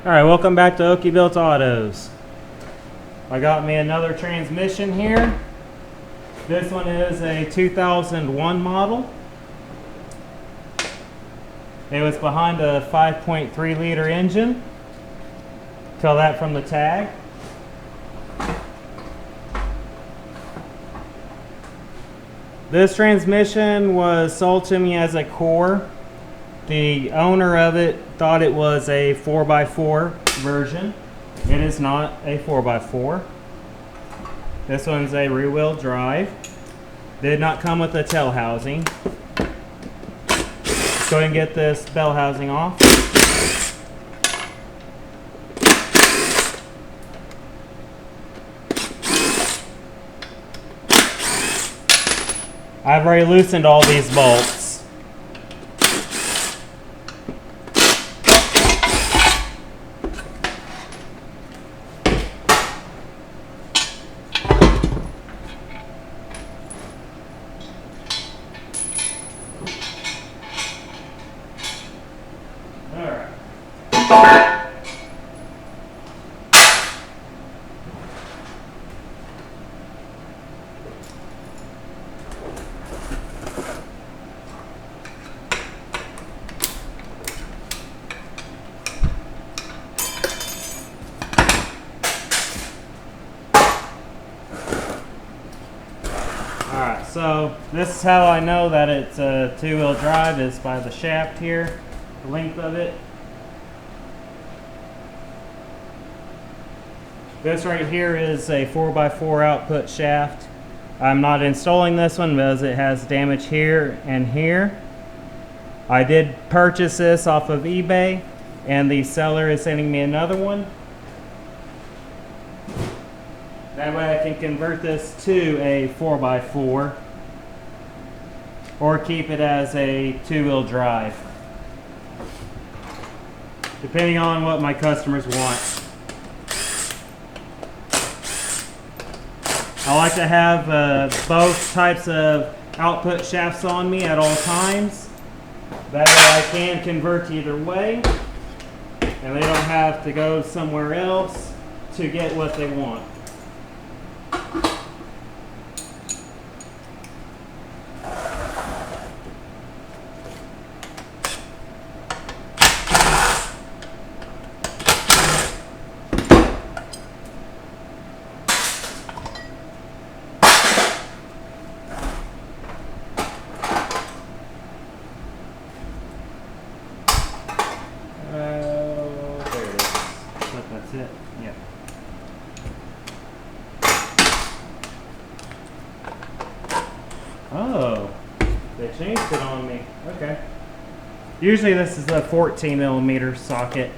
Alright, welcome back to Okie Built Autos. I got me another transmission here. This one is a 2001 model. It was behind a 5.3 liter engine. Tell that from the tag. This transmission was sold to me as a core. The owner of it thought it was a 4x4 version. It is not a 4x4. This one's a rear-wheel drive. Did not come with a tail housing. Let's go ahead and get this bell housing off. I've already loosened all these bolts. Alright, so this is how I know that it's a two-wheel drive is by the shaft here, the length of it. This right here is a 4x4 output shaft. I'm not installing this one because it has damage here and here. I did purchase this off of eBay and the seller is sending me another one. That way I can convert this to a 4x4 or keep it as a two-wheel drive, depending on what my customers want. I like to have both types of output shafts on me at all times. That way I can convert either way and they don't have to go somewhere else to get what they want. That's it. Yeah. Oh, they changed it on me. Okay. Usually this is a 14mm socket.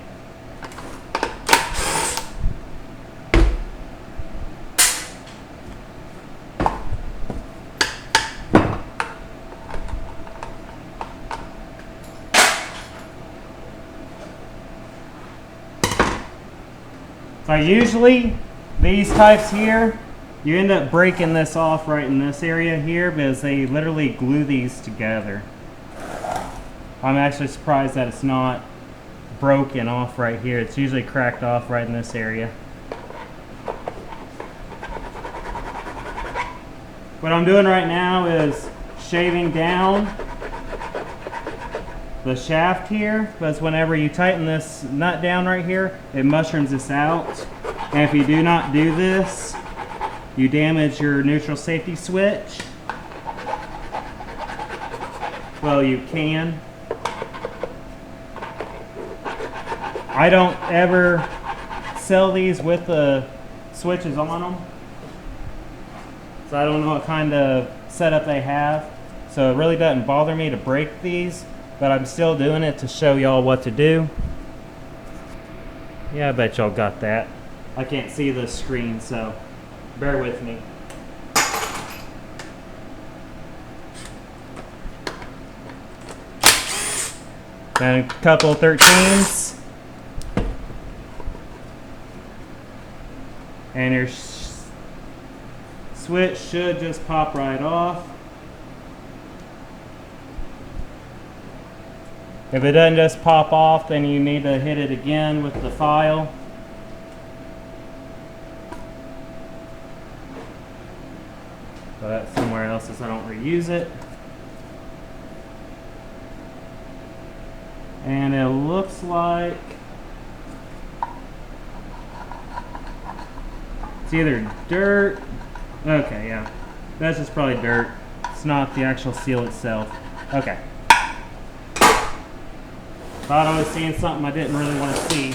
So usually these types here, you end up breaking this off right in this area here because they literally glue these together. I'm actually surprised that it's not broken off right here. It's usually cracked off right in this area. What I'm doing right now is shaving down the shaft here, because whenever you tighten this nut down right here, it mushrooms this out. And if you do not do this, you damage your neutral safety switch. Well, you can. I don't ever sell these with the switches on them, so I don't know what kind of setup they have. So it really doesn't bother me to break these, but I'm still doing it to show y'all what to do. Yeah, I bet y'all got that. I can't see the screen, so bear with me. And a couple 13s. And your switch should just pop right off. If it doesn't just pop off, then you need to hit it again with the file. So that's somewhere else so I don't reuse it. And it looks like it's either dirt. Okay, yeah. That's just probably dirt. It's not the actual seal itself. Okay. Thought I was seeing something I didn't really want to see.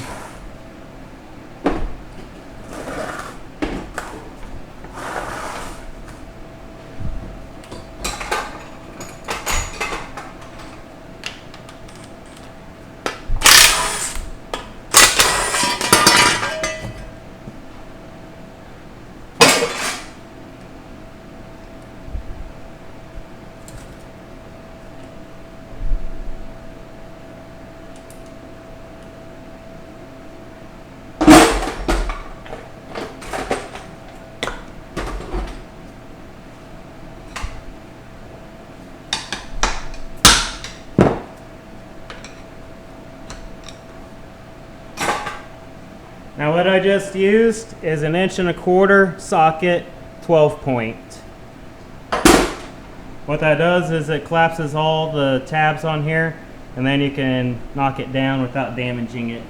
Now what I just used is an 1.25" socket 12 point. What that does is it collapses all the tabs on here, and then you can knock it down without damaging it.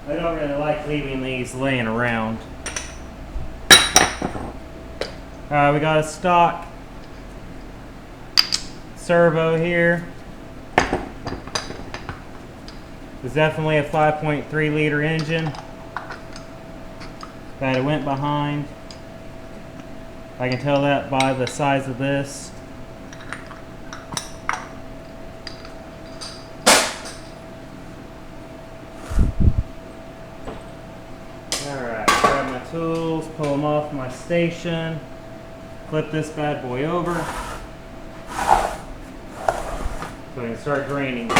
I don't really like leaving these laying around. We got a stock servo here. It's definitely a 5.3 liter engine that it went behind. I can tell that by the size of this. Alright, grab my tools, pull them off my station, flip this bad boy over, so I can start draining.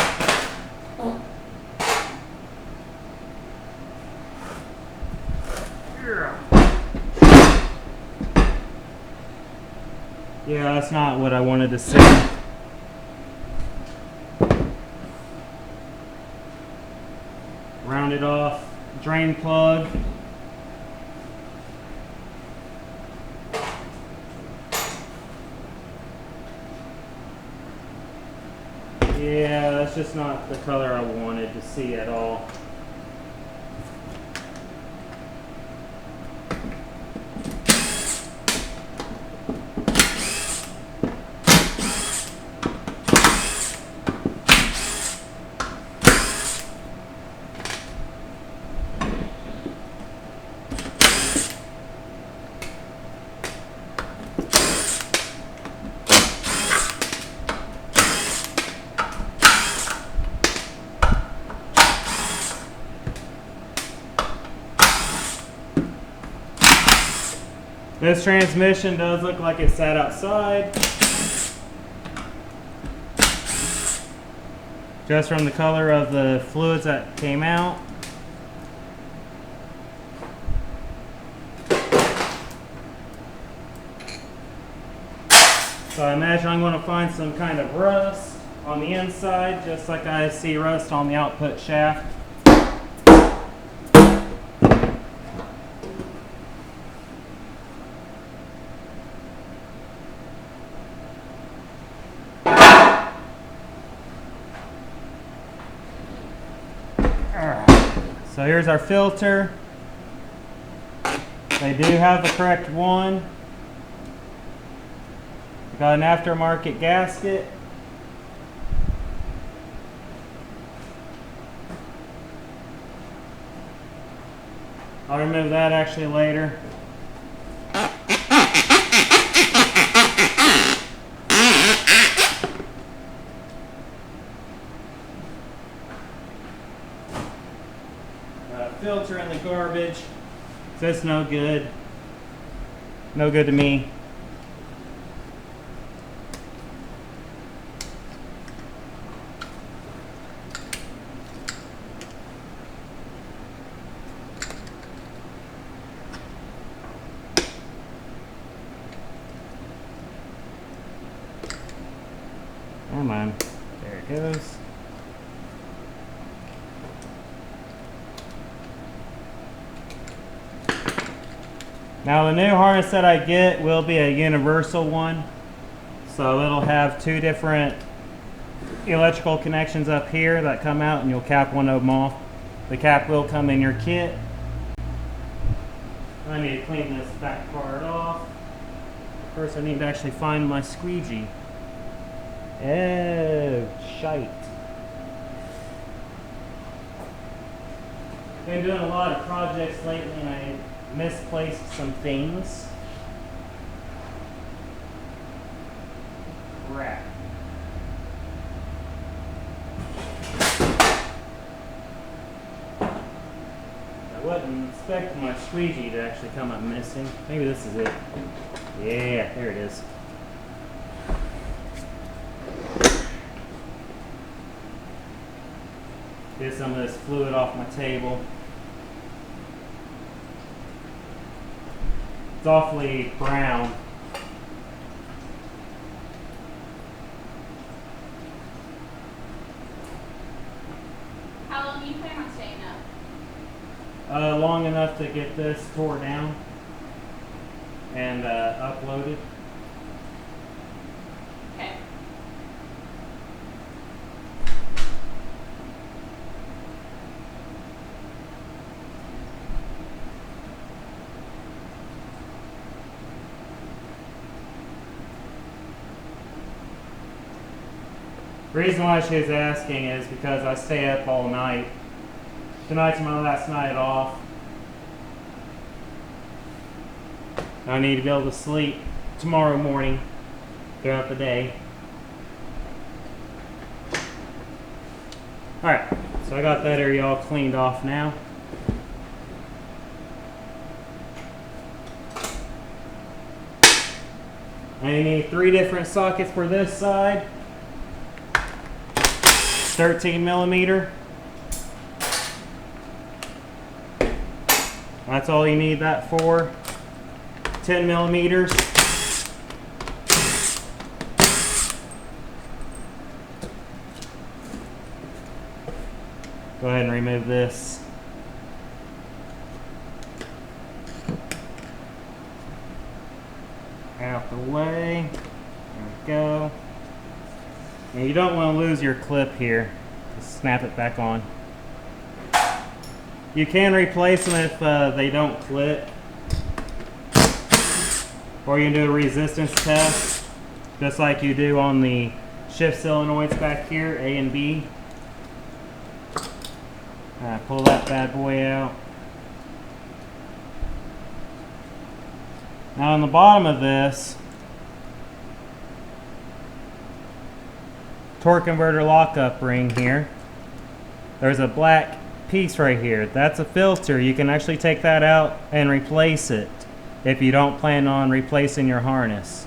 Yeah, that's not what I wanted to see. Round it off, drain plug. Yeah, that's just not the color I wanted to see at all. This transmission does look like it sat outside. Just from the color of the fluids that came out. So I imagine I'm going to find some kind of rust on the inside, just like I see rust on the output shaft. So here's our filter. They do have the correct one. Got an aftermarket gasket. I'll remove that actually later. Filter in the garbage. So it's no good. No good to me. Come on. There it goes. Now the new harness that I get will be a universal one. So it'll have two different electrical connections up here that come out, and you'll cap one of them off. The cap will come in your kit. I need to clean this back part off. First I need to actually find my squeegee. Oh, shite. Been doing a lot of projects lately and I misplaced some things. Crap. I wasn't expecting my squeegee to actually come up missing. Maybe this is it. Yeah, there it is. Get some of this fluid off my table. It's awfully brown. How long do you plan on staying up? Long enough to get this tore down and uploaded. Okay. The reason why she was asking is because I stay up all night. Tonight's my last night off. I need to be able to sleep tomorrow morning throughout the day. Alright, so I got that area all cleaned off now. I need 3 different sockets for this side. 13 millimeter. That's all you need that for. 10 millimeters. Go ahead and remove this. Out the way. There we go. And you don't want to lose your clip here. Just snap it back on. You can replace them if they don't clip. Or you can do a resistance test, just like you do on the shift solenoids back here, A and B. Pull that bad boy out. Now on the bottom of this, torque converter lockup ring here, there's a black piece right here. That's a filter. You can actually take that out and replace it if you don't plan on replacing your harness.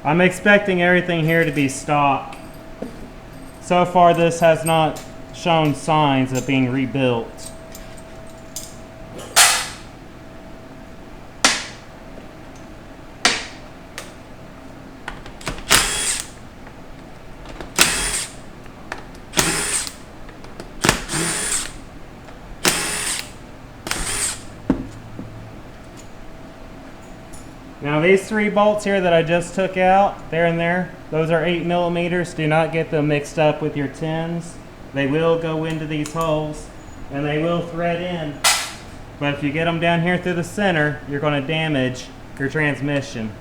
I'm expecting everything here to be stock. So far this has not shown signs of being rebuilt. Now these 3 bolts here that I just took out, there and there, those are 8 millimeters. Do not get them mixed up with your 10s. They will go into these holes and they will thread in. But if you get them down here through the center, you're going to damage your transmission.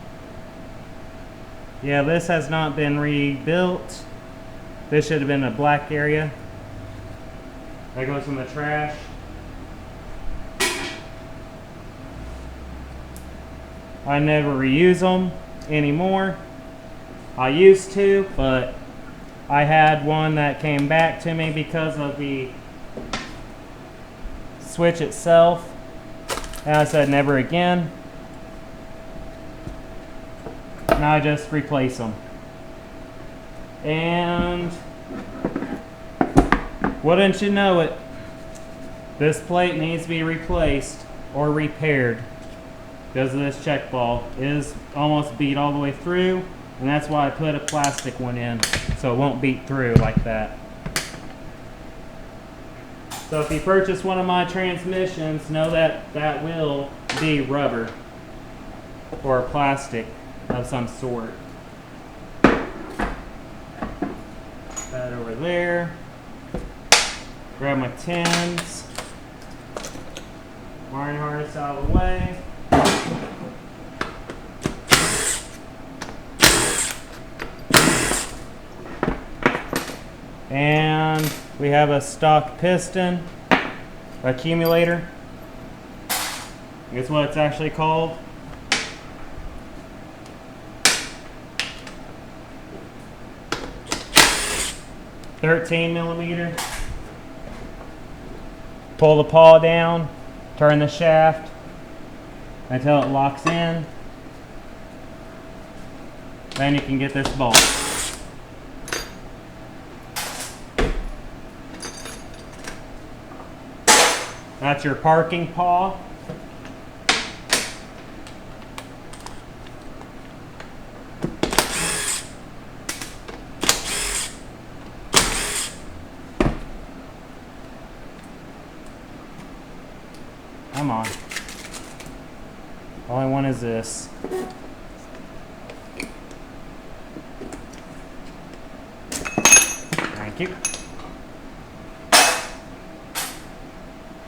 Yeah, this has not been rebuilt. This should have been a black area. That goes in the trash. I never reuse them anymore. I used to, but I had one that came back to me because of the switch itself. And I said never again. Now I just replace them. And wouldn't you know it, this plate needs to be replaced or repaired because of this check ball. It is almost beat all the way through, and that's why I put a plastic one in so it won't beat through like that. So if you purchase one of my transmissions, know that that will be rubber or plastic of some sort. That over there. Grab my 10s. Wiring harness out of the way. And we have a stock piston accumulator. That's what it's actually called. .13 millimeter. Pull the paw down, turn the shaft until it locks in. Then you can get this bolt. That's your parking paw. Come on. All I want is this. Thank you.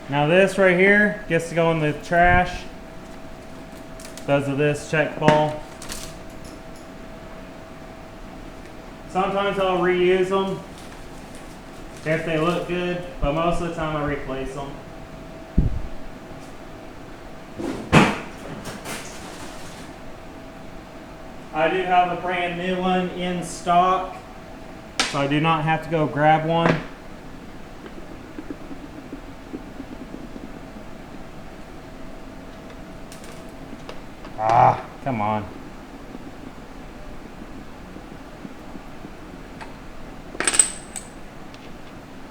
Now this right here gets to go in the trash because of this check ball. Sometimes I'll reuse them if they look good, but most of the time I replace them. I do have a brand new one in stock, so I do not have to go grab one. Ah, come on.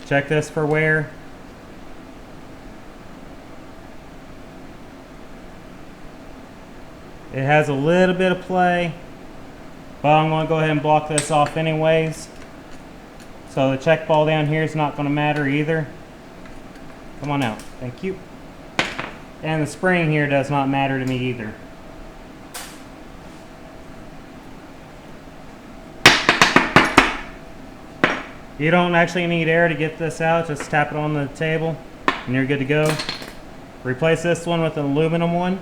Check this for wear. It has a little bit of play, but I'm going to go ahead and block this off anyways. So the check ball down here is not going to matter either. Come on out. Thank you. And the spring here does not matter to me either. You don't actually need air to get this out. Just tap it on the table and you're good to go. Replace this one with an aluminum one.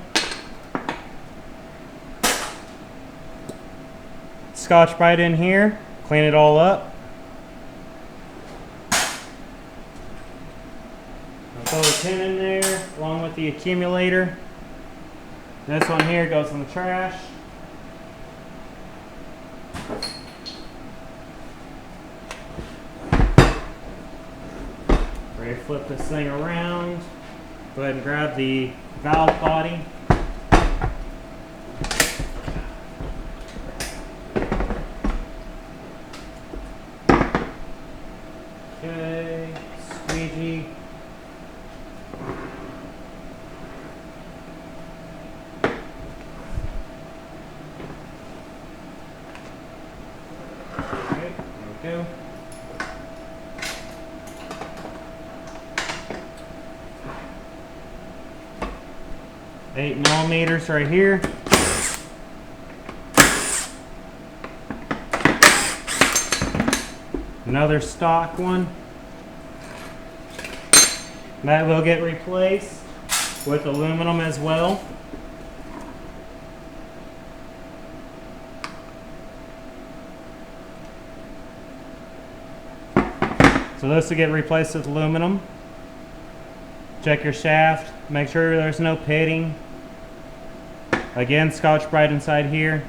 Scotch-Brite in here. Clean it all up. I'll throw the tin in there along with the accumulator. This one here goes in the trash. Ready to flip this thing around. Go ahead and grab the valve body. Okay, squeegee. Okay, there we go. $8 millimeters right here. Another stock one. That will get replaced with aluminum as well. So this will get replaced with aluminum. Check your shaft, make sure there's no pitting. Again, Scotch-Brite inside here.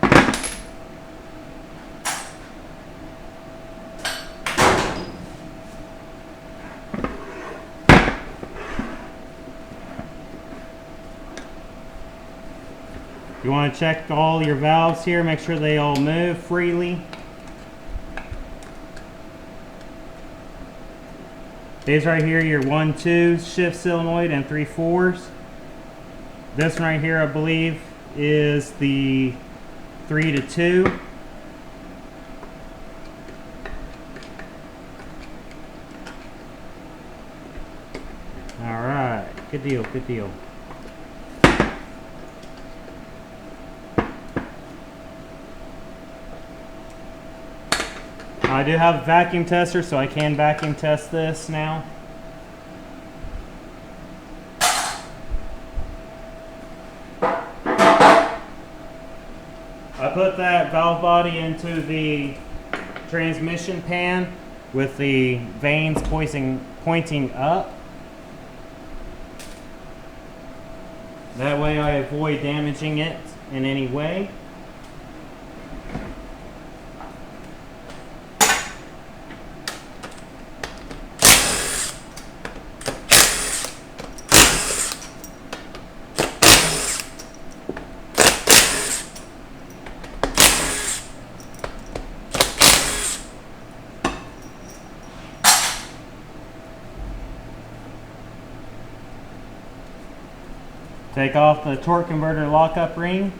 You want to check all your valves here, make sure they all move freely. These right here, your 1-2 shift solenoid and 3-4s. This one right here, I believe, is the 3-2. All right, good deal, good deal. I do have a vacuum tester, so I can vacuum test this now. I put that valve body into the transmission pan with the vanes pointing up. That way I avoid damaging it in any way. Take off the torque converter lockup ring.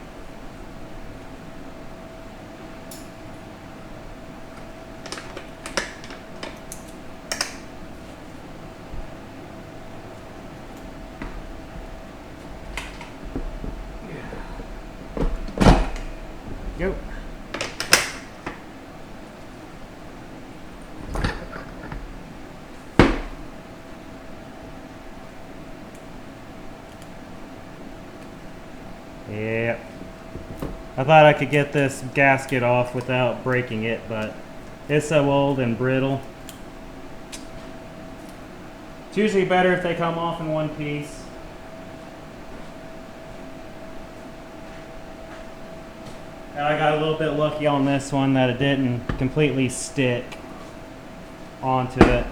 Go. Yep. I thought I could get this gasket off without breaking it, but it's so old and brittle. It's usually better if they come off in one piece. And I got a little bit lucky on this one that it didn't completely stick onto it.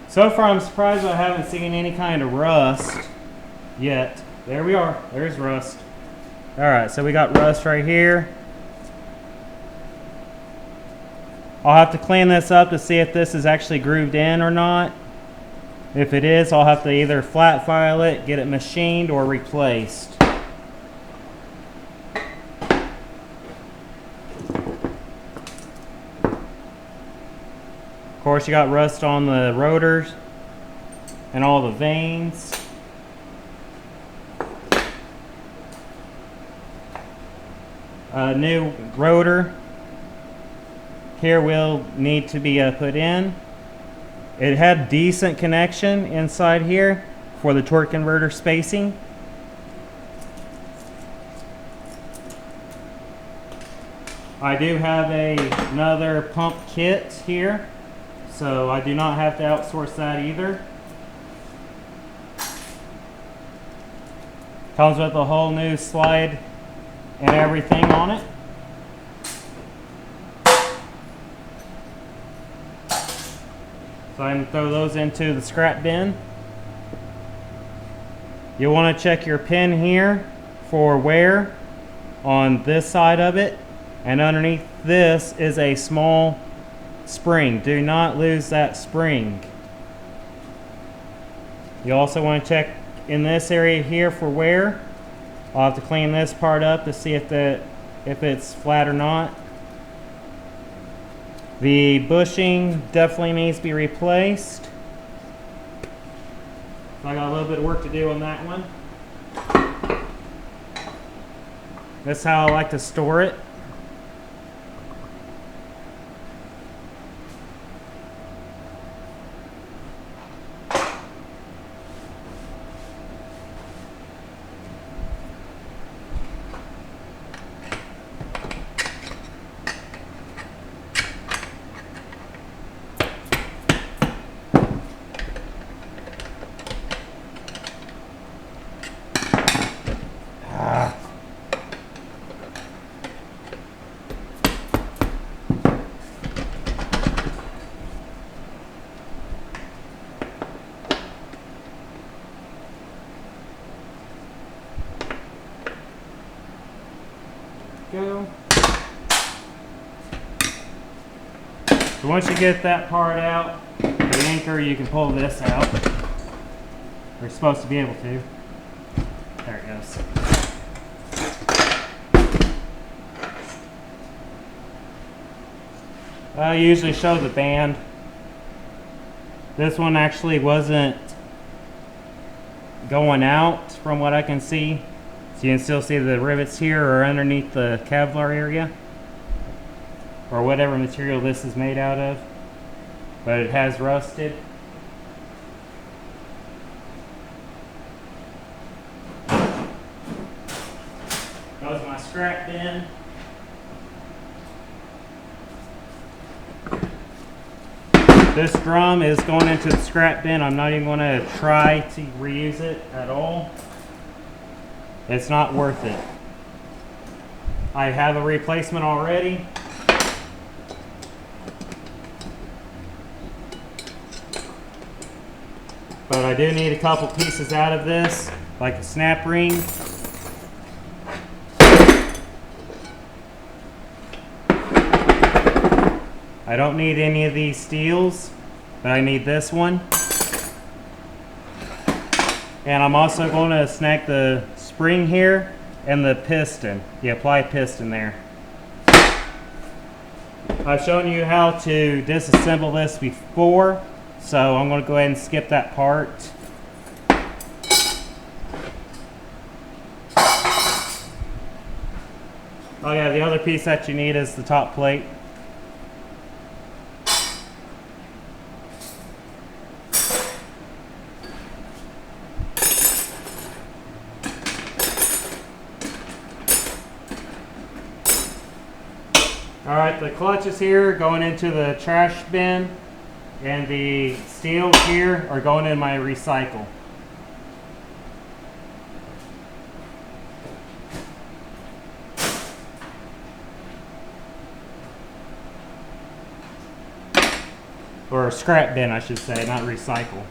So far, I'm surprised I haven't seen any kind of rust yet. There we are. There's rust. All right, so we got rust right here. I'll have to clean this up to see if this is actually grooved in or not. If it is, I'll have to either flat file it, get it machined, or replaced. Of course, you got rust on the rotors and all the vanes. A new rotor here will need to be put in. It had decent connection inside here for the torque converter spacing. I do have another pump kit here, so I do not have to outsource that either. Comes with a whole new slide and everything on it. So I can throw those into the scrap bin. You'll want to check your pin here for wear on this side of it, and underneath this is a small spring. Do not lose that spring. You also want to check in this area here for wear. I'll have to clean this part up to see if it's flat or not. The bushing definitely needs to be replaced. I got a little bit of work to do on that one. That's how I like to store it. Go. So once you get that part out, the anchor, you can pull this out. You're supposed to be able to. There it goes. I usually show the band. This one actually wasn't going out from what I can see. So you can still see the rivets here or underneath the Kevlar area, or whatever material this is made out of, but it has rusted. Goes my scrap bin. This drum is going into the scrap bin. I'm not even going to try to reuse it at all. It's not worth it. I have a replacement already. But I do need a couple pieces out of this, like a snap ring. I don't need any of these steels, but I need this one. And I'm also going to snag the spring here and the piston, the apply piston there. I've shown you how to disassemble this before, so I'm going to go ahead and skip that part. Oh yeah, the other piece that you need is the top plate. Alright, the clutch is here going into the trash bin, and the steels here are going in my recycle. Or scrap bin, I should say, not recycle.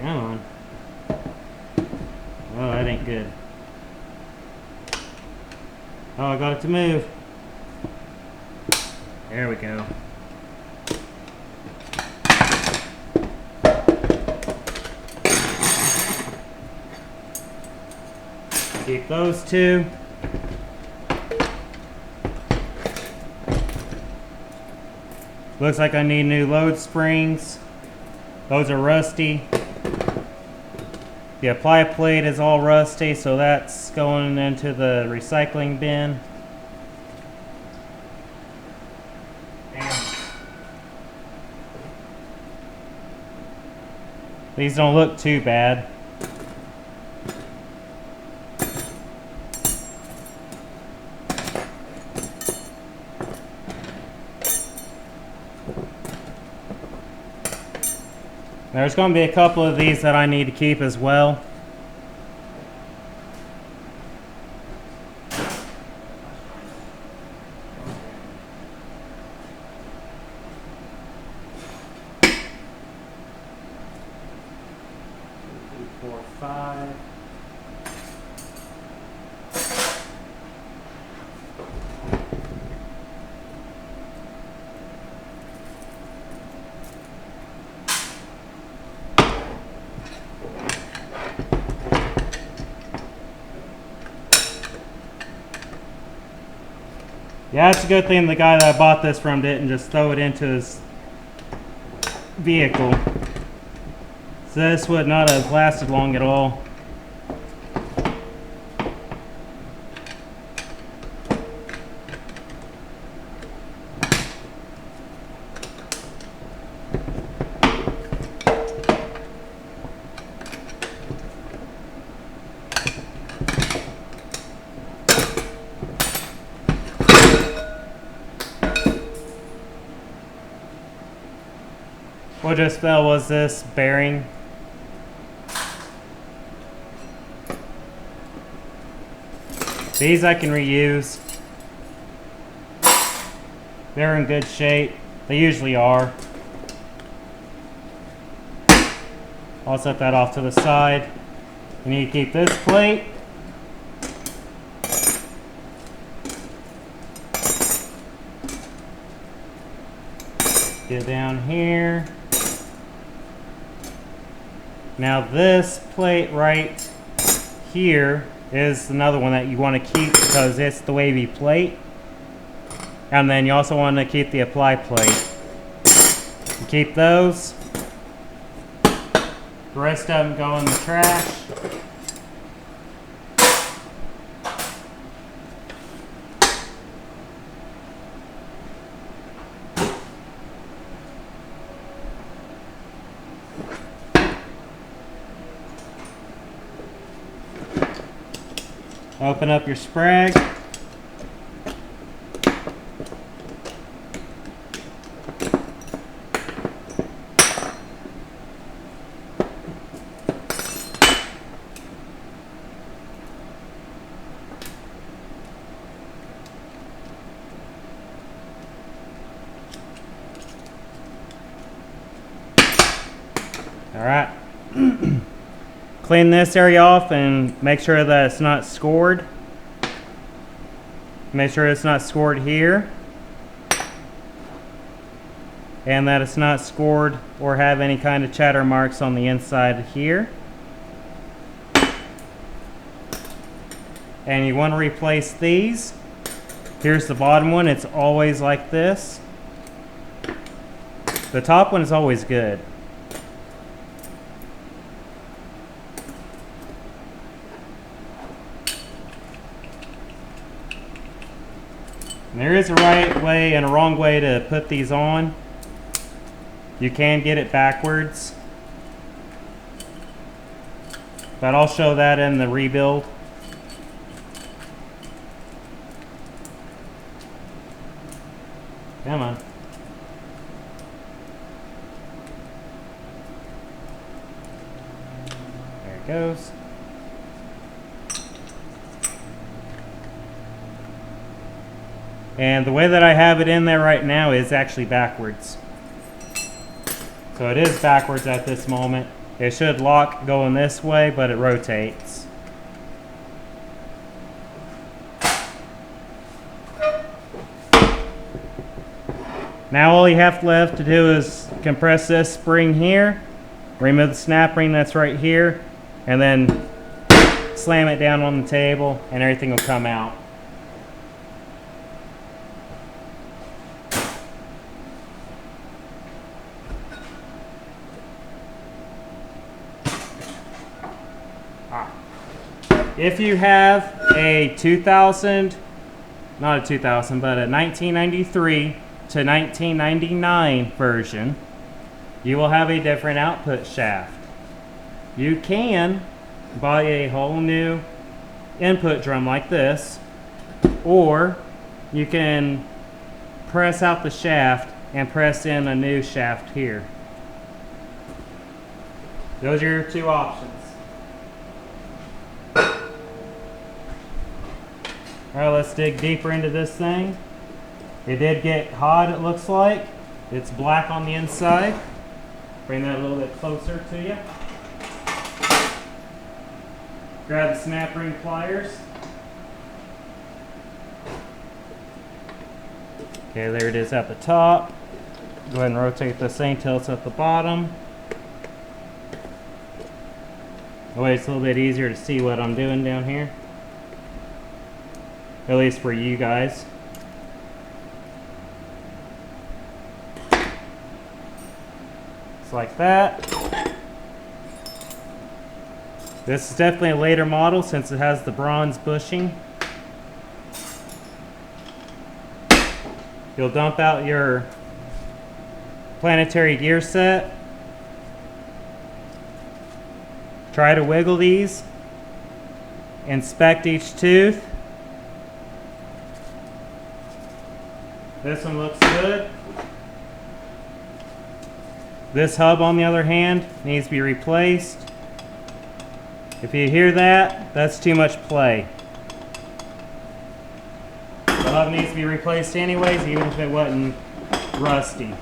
Come on. Oh, that ain't good. Oh, I got it to move. There we go. Keep those two. Looks like I need new load springs. Those are rusty. The apply plate is all rusty, so that's going into the recycling bin. Damn. These don't look too bad. There's going to be a couple of these that I need to keep as well. Two, four, five. Yeah, it's a good thing the guy that I bought this from didn't just throw it into his vehicle. So this would not have lasted long at all. What just fell was this bearing. These I can reuse. They're in good shape. They usually are. I'll set that off to the side. You need to keep this plate. Get down here. Now this plate right here is another one that you want to keep because it's the wavy plate. And then you also want to keep the apply plate. You keep those. The rest of them go in the trash. Open up your Sprague. All right. Clean this area off and make sure that it's not scored. Make sure it's not scored here. And that it's not scored or have any kind of chatter marks on the inside here. And you want to replace these. Here's the bottom one. It's always like this. The top one is always good. And there is a right way and a wrong way to put these on. You can get it backwards, but I'll show that in the rebuild. Come on. There it goes. And the way that I have it in there right now is actually backwards. So it is backwards at this moment. It should lock going this way, but it rotates. Now all you have left to do is compress this spring here, remove the snap ring that's right here, and then slam it down on the table and everything will come out. If you have a 2000, not a 2000, but a 1993 to 1999 version, you will have a different output shaft. You can buy a whole new input drum like this, or you can press out the shaft and press in a new shaft here. Those are your two options. Alright, let's dig deeper into this thing. It did get hot, it looks like. It's black on the inside. Bring that a little bit closer to you. Grab the snap ring pliers. Okay, there it is at the top. Go ahead and rotate this thing till it's at the bottom. That way it's a little bit easier to see what I'm doing down here. At least for you guys. Just like that. This is definitely a later model since it has the bronze bushing. You'll dump out your planetary gear set. Try to wiggle these. Inspect each tooth. This one looks good. This hub, on the other hand, needs to be replaced. If you hear that, that's too much play. The hub needs to be replaced anyways, even if it wasn't rusty.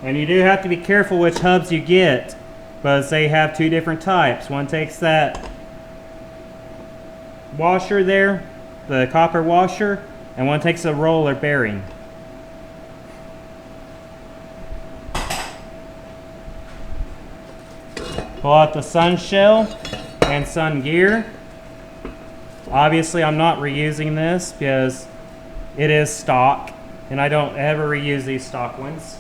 And you do have to be careful which hubs you get, because they have two different types. One takes that washer there, the copper washer, and one takes a roller bearing. Pull out the sun shell and sun gear. Obviously, I'm not reusing this because it is stock, and I don't ever reuse these stock ones.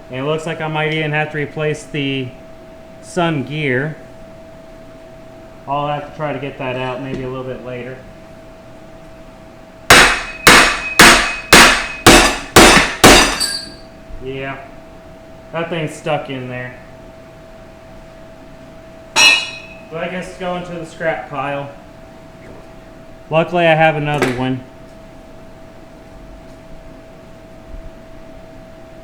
And it looks like I might even have to replace the sun gear. I'll have to try to get that out maybe a little bit later. Yeah, that thing's stuck in there. So I guess go into the scrap pile. Luckily I have another one.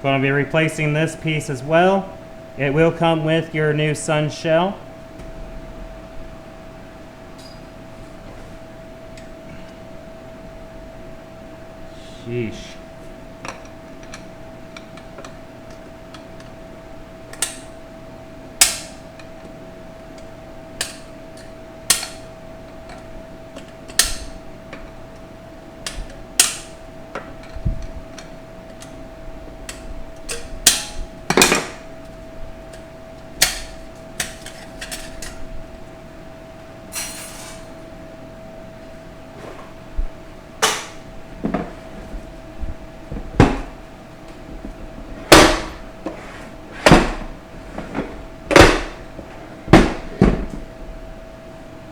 Going to be replacing this piece as well. It will come with your new sun shell. Sheesh.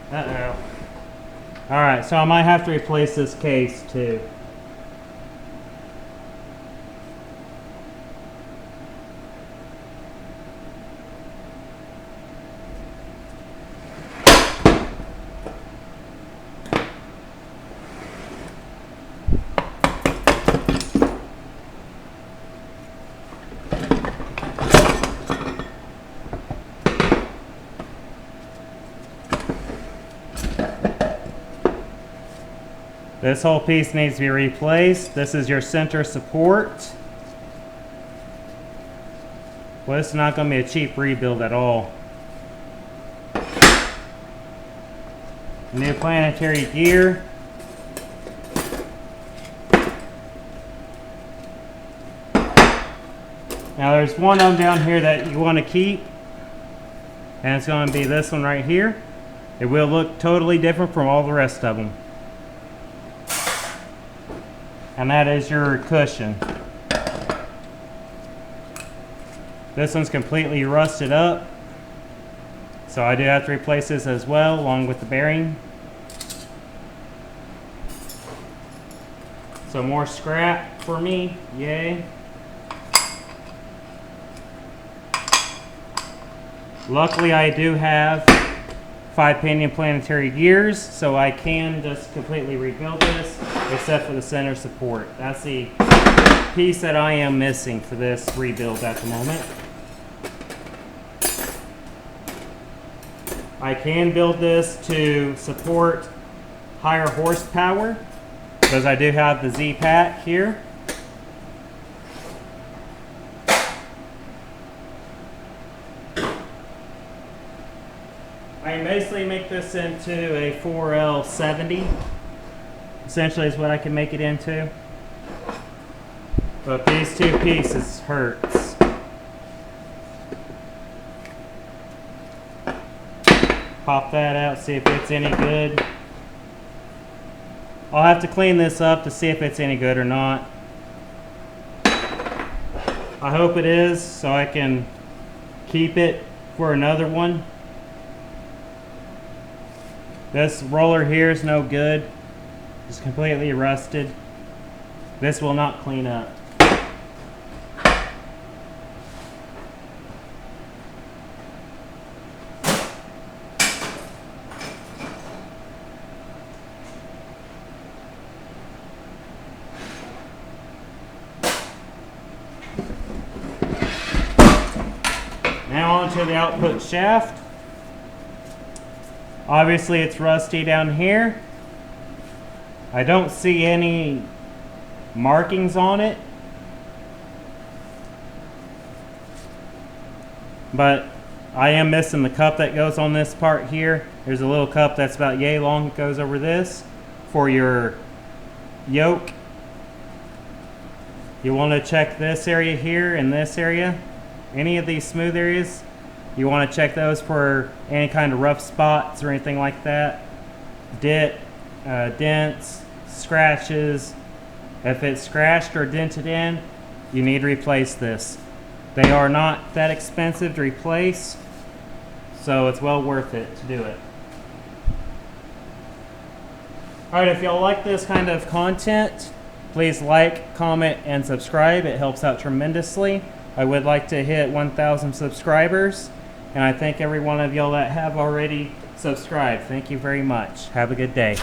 Uh-oh. Alright, so I might have to replace this case too. This whole piece needs to be replaced. This is your center support. Well, it's not going to be a cheap rebuild at all. New planetary gear. Now there's one of them down here that you want to keep, and it's going to be this one right here. It will look totally different from all the rest of them. And that is your cushion. This one's completely rusted up, so I do have to replace this as well, along with the bearing. So more scrap for me, yay. Luckily I do have 5-pinion planetary gears, so I can just completely rebuild this, except for the center support. That's the piece that I am missing for this rebuild at the moment. I can build this to support higher horsepower, because I do have the Z-Pack here. I can basically make this into a 4L70. Essentially is what I can make it into. But these two pieces hurts. Pop that out, see if it's any good. I'll have to clean this up to see if it's any good or not. I hope it is, so I can keep it for another one. This roller here is no good. It's completely rusted. This will not clean up. Now onto the output shaft. Obviously it's rusty down here. I don't see any markings on it, but I am missing the cup that goes on this part here. There's a little cup that's about yay long that goes over this for your yoke. You want to check this area here and this area. Any of these smooth areas, you want to check those for any kind of rough spots or anything like that. Dents, scratches. If it's scratched or dented in, you need to replace this. They are not that expensive to replace, so it's well worth it to do it. Alright, if y'all like this kind of content, please like, comment, and subscribe. It helps out tremendously. I would like to hit 1,000 subscribers, and I thank every one of y'all that have already subscribed. Thank you very much. Have a good day.